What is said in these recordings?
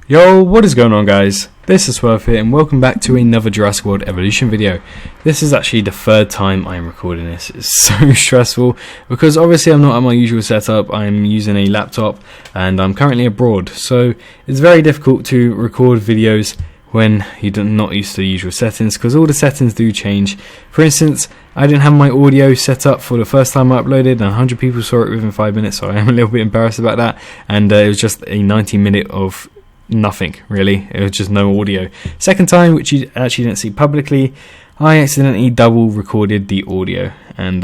Yo, what is going on, guys? This is Swerve here and welcome back to another Jurassic World Evolution video. This is actually the third time I am recording this. It's so stressful because obviously I'm not at my usual setup. I'm using a laptop and I'm currently abroad, so it's very difficult to record videos when you're not used to the usual settings, because all the settings do change. For instance, I didn't have my audio set up for the first time I uploaded, and 100 people saw it within 5 minutes, so I am a little bit embarrassed about that. And it was just a 90-minute of nothing, really. It was just no audio. Second time, which you actually didn't see publicly, I accidentally double recorded the audio, and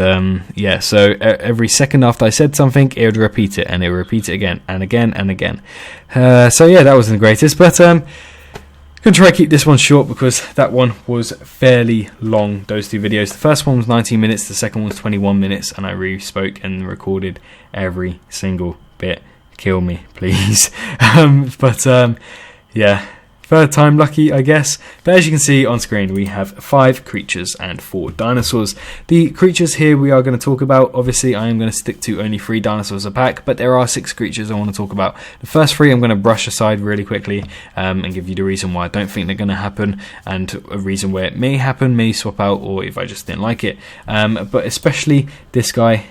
yeah, so every second after I said something, it would repeat it, and it would repeat it again and again and again. So yeah, that wasn't the greatest, but going to try to keep this one short because that one was fairly long, those two videos. The first one was 19 minutes, the second one was 21 minutes, and I really spoke and recorded every single bit. Kill me, please. Yeah, third time lucky, I guess. But as you can see on screen, we have 5 creatures and 4 dinosaurs. The creatures here we are going to talk about. Obviously, I am going to stick to only 3 dinosaurs a pack, but there are 6 creatures I want to talk about. The first 3 I'm going to brush aside really quickly and give you the reason why I don't think they're going to happen, and a reason where it may happen, may swap out, or if I just didn't like it. But especially this guy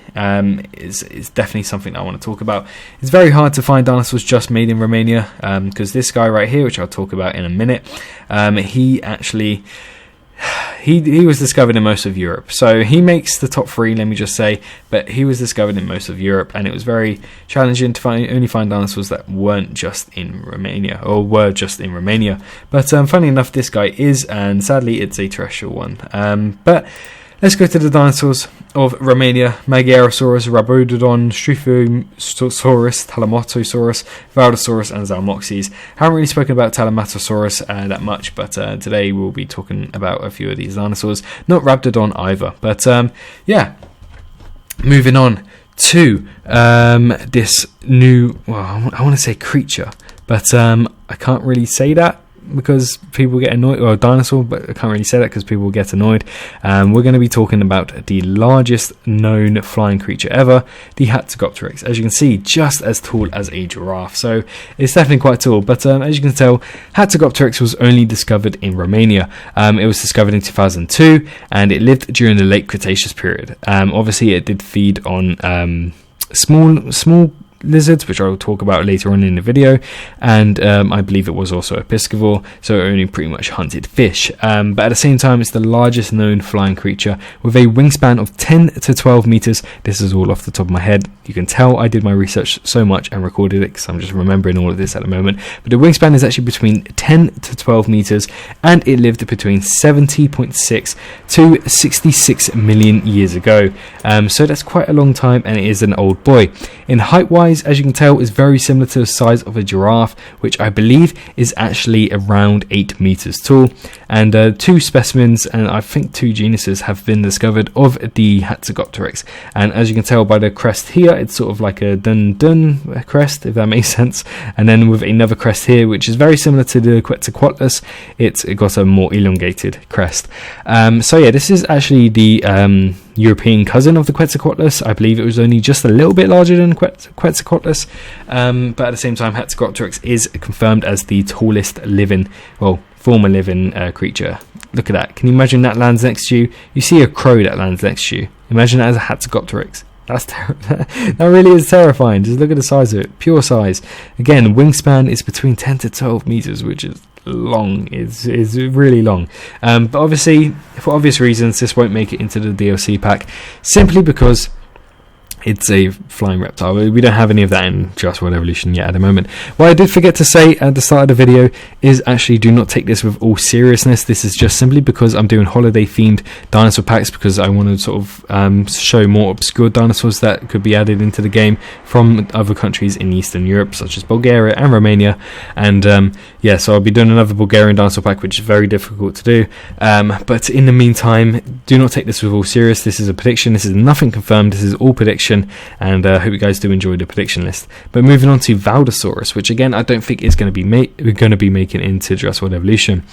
is definitely something I want to talk about. It's very hard to find dinosaurs just made in Romania, because this guy right here, which I'll talk about in a minute, he actually he was discovered in most of Europe, so he makes the top 3, let me just say, but he was discovered in most of Europe, and it was very challenging to only find dinosaurs that weren't just in Romania, or were just in Romania. But funny enough, this guy is, and sadly it's a terrestrial one. But let's go to the dinosaurs of Romania: Magyarosaurus, Rabododon, Schieferosaurus, Talamotosaurus, Valdosaurus, and Zalmoxis. Haven't really spoken about Talamotosaurus that much, but today we'll be talking about a few of these dinosaurs. Not Rabdodon either, but yeah. Moving on to this new, well, I want to say creature, but I can't really say that because people get annoyed, or dinosaur, but I can't really say that because people get annoyed. We're going to be talking about the largest known flying creature ever, the Hatzegopteryx. As you can see, just as tall as a giraffe, so it's definitely quite tall. But as you can tell, Hatzegopteryx was only discovered in Romania. It was discovered in 2002, and it lived during the late Cretaceous period. Obviously, it did feed on small lizards, which I'll talk about later on in the video, and I believe it was also a piscivore, so it only pretty much hunted fish, but at the same time it's the largest known flying creature with a wingspan of 10 to 12 meters. This is all off the top of my head. You can tell I did my research so much and recorded it because I'm just remembering all of this at the moment, but the wingspan is actually between 10 to 12 meters, and it lived between 70.6 to 66 million years ago, so that's quite a long time, and it is an old boy. In height wise, as you can tell, is very similar to the size of a giraffe, which I believe is actually around 8 meters tall. And 2 specimens, and I think 2 genuses, have been discovered of the Hatzegopteryx. And as you can tell by the crest here, it's sort of like a dun crest, if that makes sense. And then with another crest here, which is very similar to the Quetzalcoatlus, it's got a more elongated crest. So yeah, this is actually the European cousin of the Quetzalcoatlus. I believe it was only just a little bit larger than Quetzalcoatlus, but at the same time, Hatzegopteryx is confirmed as the tallest living, well, former living creature. Look at that. Can you imagine that lands next to you? You see a crow that lands next to you. Imagine that as a Hatzegopteryx. That really is terrifying. Just look at the size of it. Pure size. Again, wingspan is between 10 to 12 meters, which is long. Is really long. But obviously, for obvious reasons, this won't make it into the DLC pack, simply because it's a flying reptile. We don't have any of that in Jurassic World Evolution yet at the moment. What I did forget to say at the start of the video is actually do not take this with all seriousness. This is just simply because I'm doing holiday themed dinosaur packs, because I want to sort of show more obscure dinosaurs that could be added into the game from other countries in Eastern Europe, such as Bulgaria and Romania. And yeah, so I'll be doing another Bulgarian dinosaur pack, which is very difficult to do. But in the meantime, do not take this with all serious. This is a prediction. This is nothing confirmed. This is all prediction. prediction, and I hope you guys do enjoy the prediction list. But moving on to Valdosaurus, which again I don't think is going to be making into Jurassic World Evolution.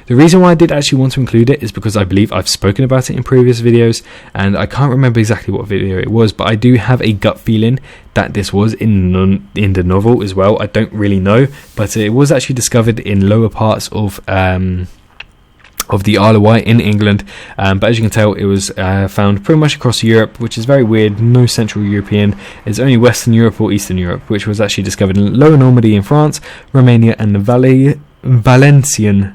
The reason why I did actually want to include it is because I believe I've spoken about it in previous videos, and I can't remember exactly what video it was, but I do have a gut feeling that this was in the novel as well. I don't really know, but it was actually discovered in lower parts of the Isle of Wight in England, but as you can tell, it was found pretty much across Europe, which is very weird. No Central European, it's only Western Europe or Eastern Europe, which was actually discovered in Lower Normandy in France, Romania, and the Valencian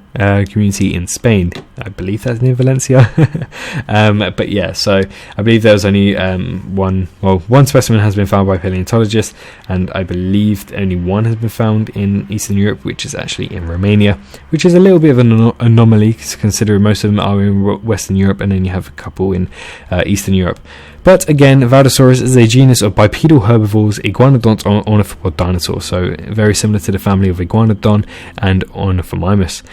community in Spain. I believe that's near Valencia. But yeah, so I believe there was only one specimen has been found by paleontologists, and I believe only one has been found in Eastern Europe, which is actually in Romania, which is a little bit of an anomaly considering most of them are in Western Europe, and then you have a couple in Eastern Europe. But again, Valdosaurus is a genus of bipedal herbivores, iguanodont ornithopod dinosaurs, so very similar to the family of Iguanodon and Ornithomimus.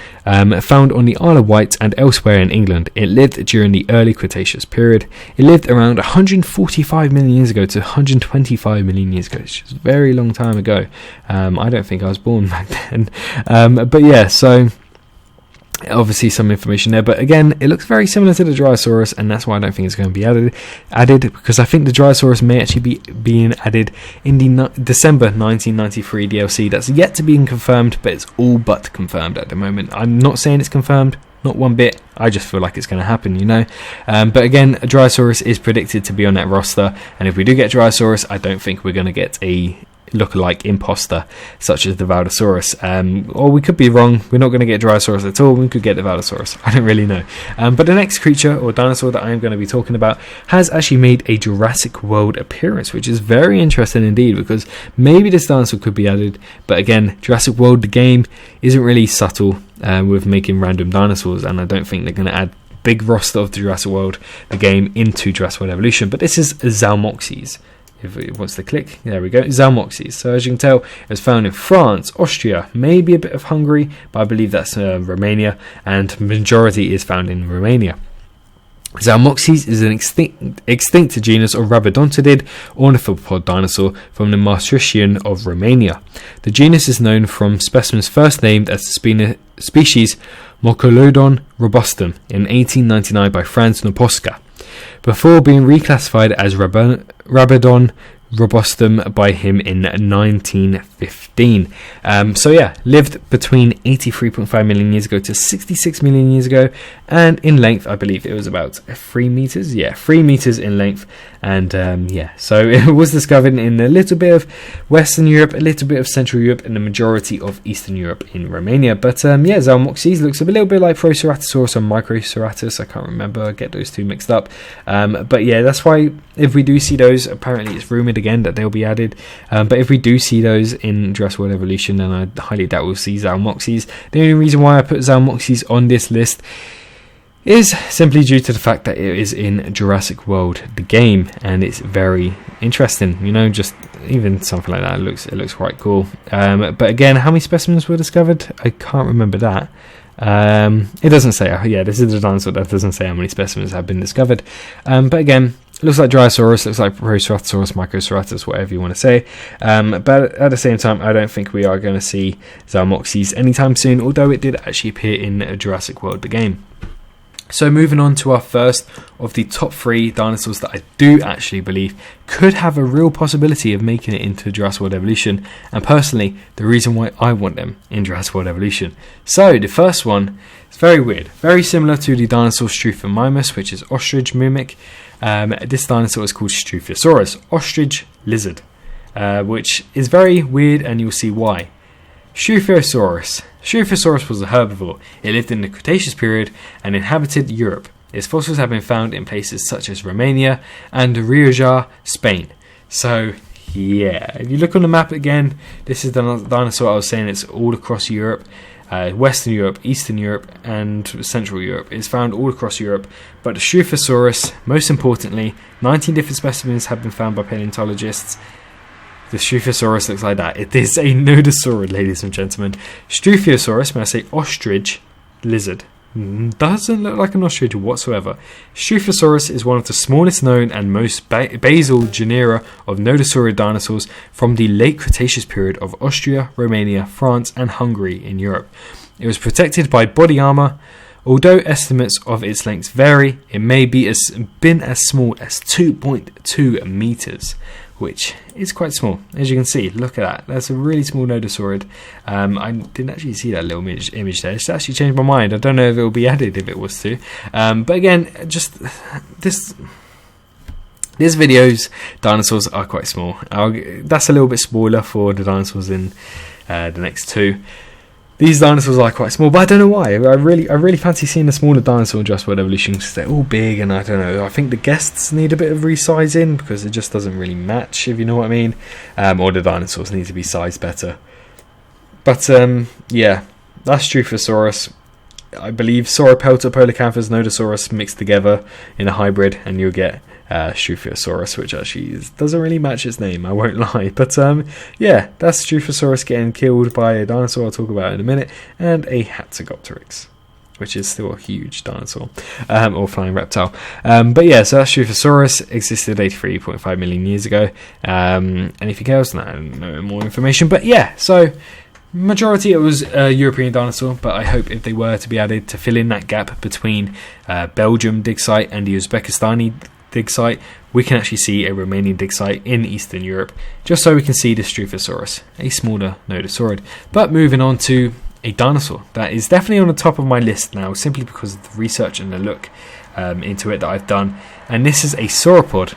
Found on the Isle of Wight and elsewhere in England. It lived during the early Cretaceous period. It lived around 145 million years ago to 125 million years ago, which is a very long time ago. I don't think I was born back then. But yeah, so obviously some information there, but again, it looks very similar to the Drysaurus, and that's why I don't think it's going to be added, because I think the Drysaurus may actually be being added in the December 1993 DLC. That's yet to be confirmed, but it's all but confirmed at the moment. I'm not saying it's confirmed, not one bit. I just feel like it's going to happen, you know. But again, a Drysaurus is predicted to be on that roster, and if we do get Drysaurus, I don't think we're going to get a look-alike imposter such as the Valdosaurus, or we could be wrong. We're not going to get Drysaurus at all. We could get the Valdosaurus. I don't really know. But the next creature or dinosaur that I am going to be talking about has actually made a Jurassic World appearance, which is very interesting indeed, because maybe this dinosaur could be added. But again, Jurassic World the game isn't really subtle with making random dinosaurs, and I don't think they're going to add big roster of the Jurassic World the game into Jurassic World Evolution. But this is Zalmoxis. If it wants to click, there we go, Zalmoxis. So as you can tell, it was found in France, Austria, maybe a bit of Hungary, but I believe that's Romania, and majority is found in Romania. Zalmoxis is an extinct genus of rabidontid ornithopod dinosaur from the Maastrichtian of Romania. The genus is known from specimens first named as the species Mocolodon robustum in 1899 by Franz Noposka, before being reclassified as Rabidon robustum by him in 1915. So yeah, lived between 83.5 million years ago to 66 million years ago, and in length I believe it was about 3 meters. Yeah, 3 meters in length, and yeah, so it was discovered in a little bit of Western Europe, a little bit of Central Europe, and the majority of Eastern Europe in Romania. But yeah, Zalmoxis looks a little bit like Proceratosaurus and Microceratus. I can't remember, I get those two mixed up. But yeah, that's why if we do see those, apparently it's rumoured again that they'll be added, but if we do see those in Jurassic World Evolution, then I highly doubt we'll see Zalmoxis. The only reason why I put Zalmoxis on this list is simply due to the fact that it is in Jurassic World the game, and it's very interesting, you know, just even something like that, it looks quite cool. But again, how many specimens were discovered? I can't remember that. It doesn't say. Yeah, this is the dinosaur that doesn't say how many specimens have been discovered. But again, it looks like Dinosaurus, looks like Proceratosaurus, Microceratus, whatever you want to say. But at the same time, I don't think we are going to see Zalmoxis anytime soon, although it did actually appear in Jurassic World the game. So moving on to our first of the top 3 dinosaurs that I do actually believe could have a real possibility of making it into Jurassic World Evolution, and personally the reason why I want them in Jurassic World Evolution. So the first one is very weird, very similar to the dinosaur Schieferosaurus, which is ostrich mimic. This dinosaur is called Schieferosaurus, ostrich lizard, which is very weird, and you'll see why. Schieferosaurus was a herbivore. It lived in the Cretaceous period and inhabited Europe. Its fossils have been found in places such as Romania and Rioja, Spain. So yeah, if you look on the map again, this is the dinosaur I was saying. It's all across Europe, Western Europe, Eastern Europe, and Central Europe. It's found all across Europe. But the Schieferosaurus, most importantly, 19 different specimens have been found by paleontologists. The Schieferosaurus looks like that. It is a nodosaurid, ladies and gentlemen. Schieferosaurus, when I say ostrich lizard, Doesn't look like an ostrich whatsoever. Schieferosaurus is one of the smallest known and most basal genera of nodosaurid dinosaurs from the late Cretaceous period of Austria, Romania, France and Hungary in Europe. It was protected by body armour. Although estimates of its length vary, it may be been as small as 2.2 meters, which is quite small. As you can see, look at that. That's a really small nodosaurid. I didn't actually see that little image there. It's actually changed my mind. I don't know if it will be added if it was to. But again, just this video's dinosaurs are quite small. That's a little bit spoiler for the dinosaurs in the next two. These dinosaurs are quite small, but I don't know why. I really fancy seeing a smaller dinosaur in Jurassic World Evolution because they're all big, and I don't know. I think the guests need a bit of resizing because it just doesn't really match, if you know what I mean. Or the dinosaurs need to be sized better. But yeah, that's Schieferosaurus. I believe Sauropod, Polacanthus, Nodosaurus mixed together in a hybrid, and you'll get Schieferosaurus, which actually doesn't really match its name, I won't lie. But yeah, that's Schieferosaurus getting killed by a dinosaur I'll talk about in a minute, and a Hatzegopteryx, which is still a huge dinosaur, or flying reptile. But yeah, so that's Schieferosaurus, existed 83.5 million years ago. Anything else? No more information. But yeah, so majority it was a European dinosaur, but I hope if they were to be added to fill in that gap between Belgium dig site and the Uzbekistani dig site, we can actually see a Romanian dig site in Eastern Europe, just so we can see the Schieferosaurus, a smaller nodosaurid. But moving on to a dinosaur that is definitely on the top of my list now, simply because of the research and the look into it that I've done. And this is a sauropod,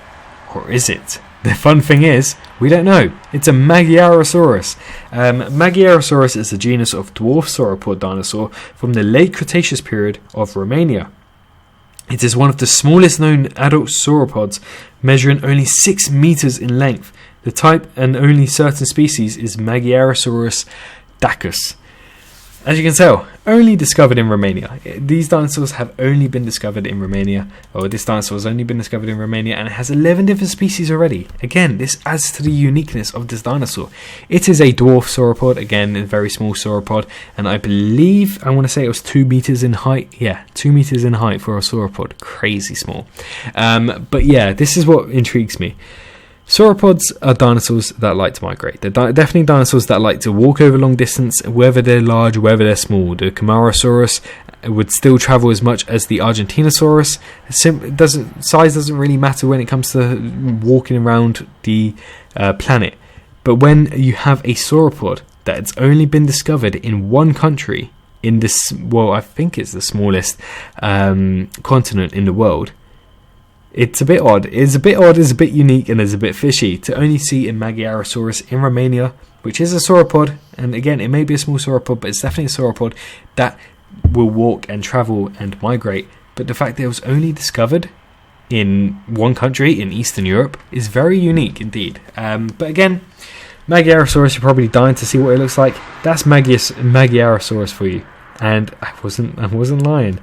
or is it? The fun thing is, we don't know. It's a Magyarosaurus. Magyarosaurus is a genus of dwarf sauropod dinosaur from the late Cretaceous period of Romania. It is one of the smallest known adult sauropods, measuring only 6 meters in length. The type and only certain species is Magyarosaurus dacus. As you can tell, only discovered in Romania. These dinosaurs have only been discovered in Romania, or this dinosaur has only been discovered in Romania, and it has 11 different species already. Again, this adds to the uniqueness of this dinosaur. It is a dwarf sauropod, again, a very small sauropod, and I believe, I want to say it was 2 meters in height. Yeah, 2 meters in height for a sauropod. Crazy small. But yeah, this is what intrigues me. Sauropods are dinosaurs that like to migrate. They're definitely dinosaurs that like to walk over long distance, whether they're large, whether they're small. The Magyarosaurus would still travel as much as the Argentinosaurus. Size doesn't really matter when it comes to walking around the planet. But when you have a sauropod that's only been discovered in one country, in this, well, I think it's the smallest continent in the world, it's a bit odd. It's a bit unique, and it's a bit fishy to only see a Magyarosaurus in Romania, which is a sauropod. And again, it may be a small sauropod, but it's definitely a sauropod that will walk and travel and migrate. But the fact that it was only discovered in one country in Eastern Europe is very unique indeed. But again, Magyarosaurus, you're probably dying to see what it looks like. That's Magyarosaurus for you, and I wasn't lying.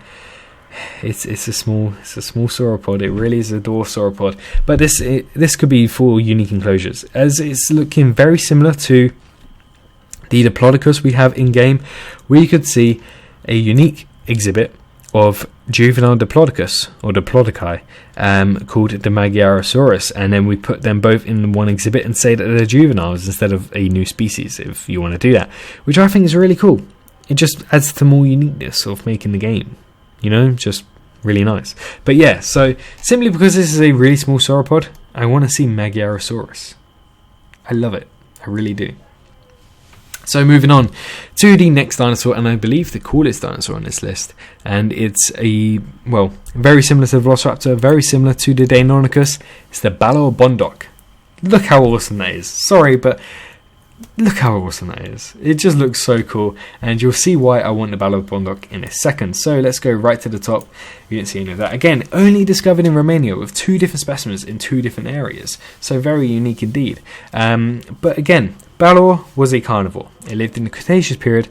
It's a small sauropod. It really is a dwarf sauropod. But this could be for unique enclosures, as it's looking very similar to the Diplodocus we have in game. We could see a unique exhibit of juvenile Diplodocus or Diplodoci called the Magyarosaurus, and then we put them both in one exhibit and say that they're juveniles instead of a new species, if you want to do that, which I think is really cool. It just adds to more uniqueness of making the game. You know, just really nice. But yeah, so simply because this is a really small sauropod, I want to see Magyarosaurus. I love it. I really do. So moving on to the next dinosaur, and I believe the coolest dinosaur on this list. And it's very similar to the Velociraptor, very similar to the Deinonychus. It's the Balaur Bondoc. Look how awesome that is. Sorry, but look how awesome that is. It just looks so cool, and you'll see why I want the Balaur Bondoc in a second. So let's go right to the top. You didn't see any of that. Again, only discovered in Romania with 2 different specimens in 2 different areas. So very unique indeed. But again, Balaur was a carnivore. It lived in the Cretaceous period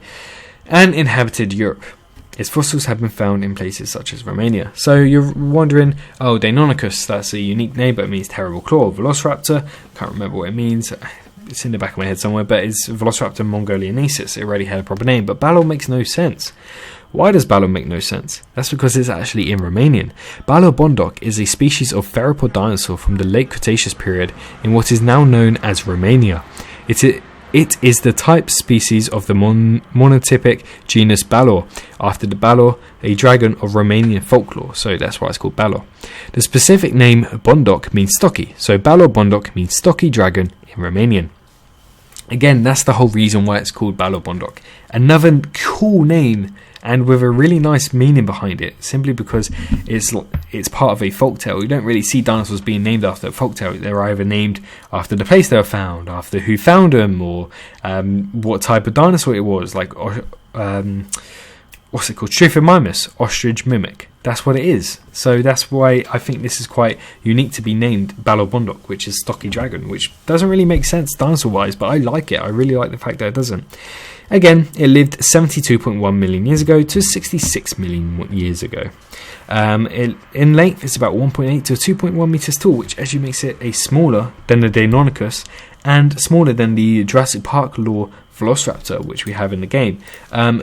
and inhabited Europe. Its fossils have been found in places such as Romania. So you're wondering, oh, Deinonychus, that's a unique name, but it means terrible claw. Velociraptor, can't remember what it means. it's in the back of my head somewhere, but it's Velociraptor mongoliensis. It already had a proper name, but Balaur makes no sense. Why does Balaur make no sense? That's because it's actually in Romanian. Balaur Bondoc is a species of theropod dinosaur from the late Cretaceous period in what is now known as Romania. It is the type species of the monotypic genus Balaur, after the Balaur, a dragon of Romanian folklore, so that's why it's called Balaur. The specific name Bondoc means stocky, so Balaur Bondoc means stocky dragon in Romanian. Again, that's the whole reason why it's called Balaur Bondoc. Another cool name, and with a really nice meaning behind it, simply because it's part of a folktale. You don't really see dinosaurs being named after a folktale. They're either named after the place they were found, after who found them, or what type of dinosaur it was, like what's it called? Schieferosaurus, ostrich mimic. That's what it is. So that's why I think this is quite unique to be named Balaur Bondoc, which is stocky dragon, which doesn't really make sense dinosaur-wise, but I like it. I really like the fact that it doesn't. Again, it lived 72.1 million years ago to 66 million years ago. In length, it's about 1.8 to 2.1 meters tall, which actually makes it smaller than the Deinonychus and smaller than the Jurassic Park lore Velociraptor, which we have in the game.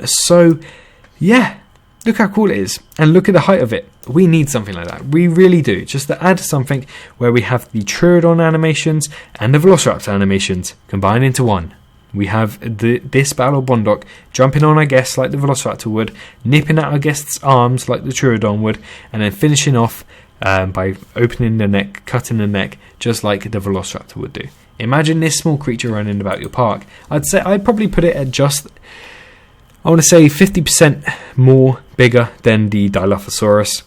So, yeah, look how cool it is, and look at the height of it. We need something like that. We really do. Just to add something where we have the Troodon animations and the Velociraptor animations combined into one. We have this Balaur Bondoc jumping on our guests like the Velociraptor would, nipping at our guests' arms like the Troodon would, and then finishing off by opening the neck, cutting the neck, just like the Velociraptor would do. Imagine this small creature running about your park. I'd probably put it at just, I want to say 50% more bigger than the Dilophosaurus.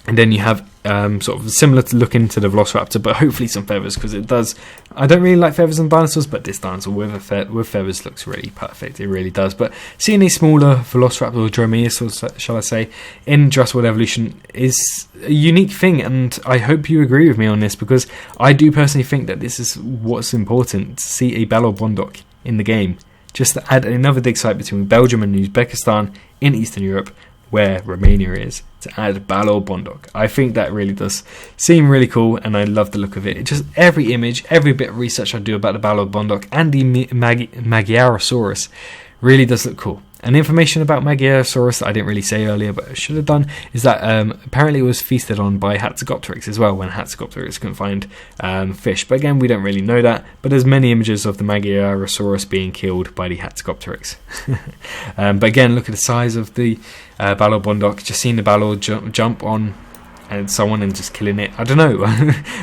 And then you have sort of similar to looking to the Velociraptor, but hopefully some feathers, because it does. I don't really like feathers on dinosaurs, but this dinosaur with feathers looks really perfect. It really does. But seeing a smaller Velociraptor, or Dromaeosaurus, shall I say, in Jurassic World Evolution is a unique thing, and I hope you agree with me on this, because I do personally think that this is what's important, to see a Balaur Bondoc in the game, just to add another dig site between Belgium and Uzbekistan in Eastern Europe, where Romania is, to add Balaur Bondoc. I think that really does seem really cool, and I love the look of it. Just every image, every bit of research I do about the Balaur Bondoc and the Magyarosaurus really does look cool. And information about Magyarosaurus that I didn't really say earlier, but I should have done, is that apparently it was feasted on by Hatzegopteryx as well, when Hatzegopteryx couldn't find fish. But again, we don't really know that. But there's many images of the Magyarosaurus being killed by the Hatzegopteryx. But again, look at the size of the Balaur Bondoc. Just seeing the Balaur jump on and someone and just killing it. I don't know.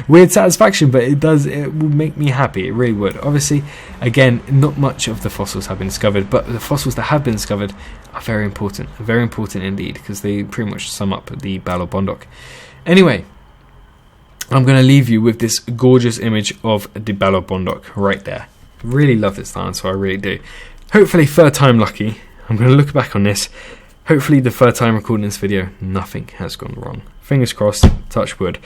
Weird satisfaction, but it will make me happy. It really would. Obviously, again, not much of the fossils have been discovered, but the fossils that have been discovered are very important indeed, because they pretty much sum up the Balaur Bondoc. Anyway, I'm going to leave you with this gorgeous image of the Balaur Bondoc right there. Really love this dinosaur, I really do. Hopefully, third time lucky. I'm going to look back on this. Hopefully the third time recording this video, nothing has gone wrong. Fingers crossed, touch wood.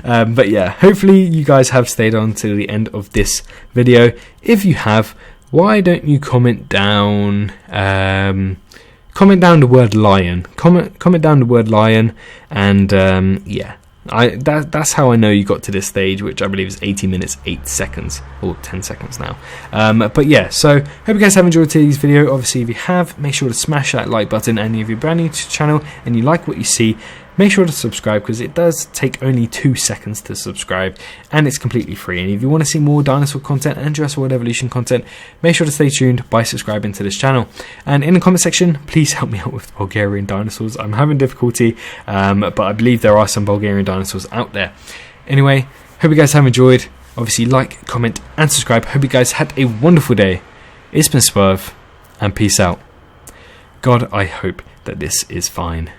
But yeah, hopefully you guys have stayed on to the end of this video. If you have, why don't you comment down the word lion. Comment down the word lion, and yeah. That's how I know you got to this stage, which I believe is 80 minutes 8 seconds, or 10 seconds now. But yeah, so hope you guys have enjoyed today's video. Obviously, if you have, make sure to smash that like button, and if you're brand new to the channel and you like what you see, make sure to subscribe, because it does take only 2 seconds to subscribe, and it's completely free. And if you want to see more dinosaur content and Jurassic World Evolution content, make sure to stay tuned by subscribing to this channel. And in the comment section, please help me out with Bulgarian dinosaurs. I'm having difficulty, but I believe there are some Bulgarian dinosaurs out there. Anyway, hope you guys have enjoyed. Obviously, like, comment, and subscribe. Hope you guys had a wonderful day. It's been Swerve, and peace out. God, I hope that this is fine.